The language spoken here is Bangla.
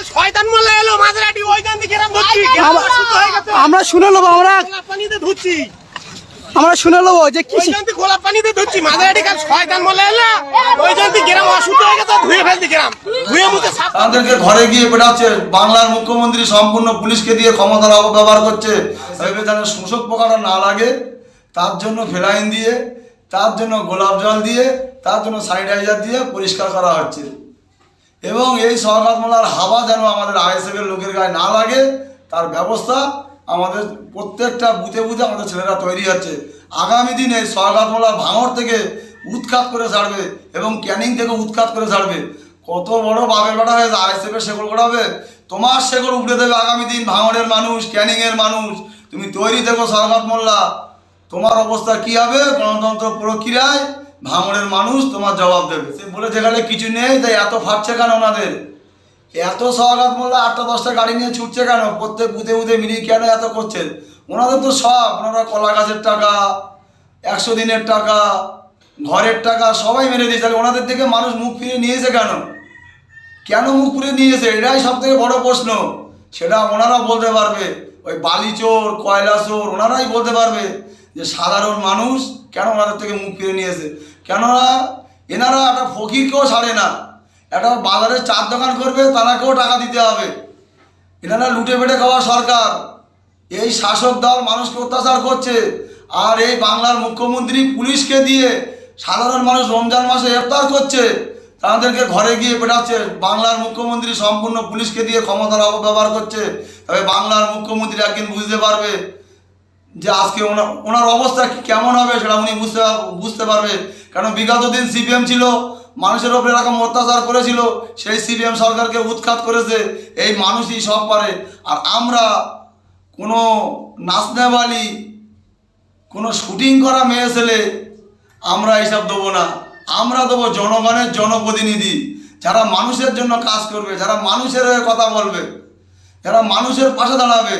কাল শয়তান মোল্লা এলো মাঝরাটি ওইখান থেকে এরকম ধুচ্ছি আমরা শুনে নেবো, খোলা পানিতে ধুচ্ছি আমরা শুনে নেবো যে কি ওইখান থেকে খোলা পানিতে ধুচ্ছি মাঝরাটি কাল শয়তান মোল্লা এলো ওইখান থেকে গ্রাম অসুস্থ হয়ে গেছে ধুয়ে ফেলতে গ্রাম ধুয়ে মুছে সাফ তাদেরকে ঘরে গিয়ে পেটাচ্ছে। বাংলার মুখ্যমন্ত্রী সম্পূর্ণ পুলিশকে দিয়ে ক্ষমতার অপব্যবহার করছে। যেন শোষক পোকাটা না লাগে তার জন্য ফেলাইন দিয়ে, তার জন্য গোলাপ জল দিয়ে, তার জন্য স্যানিটাইজার দিয়ে পরিষ্কার করা হচ্ছে। এবং এই সওগাত মোল্লার হাওয়া যেন আমাদের আইএসএফ এর লোকের গায়ে না লাগে তার ব্যবস্থা আমাদের প্রত্যেকটা বুথে বুথে আমাদের ছেলেরা তৈরি হচ্ছে। আগামী দিনে সওগাত মোল্লার ভাঙড় থেকে উৎখাত করে ছাড়বে এবং ক্যানিং থেকে উৎখাত করে ছাড়বে। কত বড় বাপের বেটা হয়েছে আইএসএফ এর শেকড় করাবে, তোমার শেকড় উপড়ে দেবে আগামী দিন ভাঙড়ের মানুষ, ক্যানিংয়ের মানুষ। তুমি তৈরি থেকো সওগাত মোল্লা, তোমার অবস্থা কি হবে গণতন্ত্র প্রক্রিয়ায় ভাঙড়ের মানুষ তোমার জবাব দেবে। সে বলে যেখানে কিছু নেই তাই এত ফাটছে কেন ওনাদের? এত সওগাত মোল্লা 8টা-10টা গাড়ি নিয়ে ছুটছে কেন? প্রত্যেক বুথে বুথে মিলিয়ে কেন এত করছেন? ওনাদের তো সব, ওনারা কলা গাছের টাকা, 100 দিনের টাকা, ঘরের টাকা সবাই মেরে দিয়েছে। তাহলে ওনাদের থেকে মানুষ মুখ ফিরিয়ে নিয়েছে কেন? কেন মুখ ফিরিয়ে নিয়েছে? এটাই সব থেকে বড় প্রশ্ন। সেটা ওনারা বলতে পারবে, ওই বালি চোর, কয়লা চোর ওনারাই বলতে পারবে যে সাধারণ মানুষ কেন ওনাদের থেকে মুখ ফিরে নিয়েছে। কেননা এনারা একটা ফকিরকেও ছাড়ে না, একটা বাজারে চার দোকান করবে তারাকেও টাকা দিতে হবে। এনারা লুটে পেটে খাওয়া সরকার, এই শাসক দল মানুষকে অত্যাচার করছে। আর এই বাংলার মুখ্যমন্ত্রী পুলিশকে দিয়ে সাধারণ মানুষ রমজান মাসে ইফতার করছে, তাদেরকে ঘরে গিয়ে পেটাচ্ছে। বাংলার মুখ্যমন্ত্রী সম্পূর্ণ পুলিশকে দিয়ে ক্ষমতার অপব্যবহার করছে। তবে বাংলার মুখ্যমন্ত্রী একদিন বুঝতে পারবে যে আজকে ওনার অবস্থা কেমন হবে, সেটা উনি বুঝতে পারবে। কারণ বিগত দিন সিপিএম ছিল, মানুষের ওপরে এরকম অত্যাচার করেছিল, সেই সিপিএম সরকারকে উৎখাত করেছে। এই মানুষই সব পারে। আর আমরা কোনো নাচনেওয়ালি, কোনো শুটিং করা মেয়ে ছেলে আমরা এইসব দেবো না। আমরা দেবো জনগণের জনপ্রতিনিধি, যারা মানুষের জন্য কাজ করবে, যারা মানুষের হয়ে কথা বলবে, যারা মানুষের পাশে দাঁড়াবে।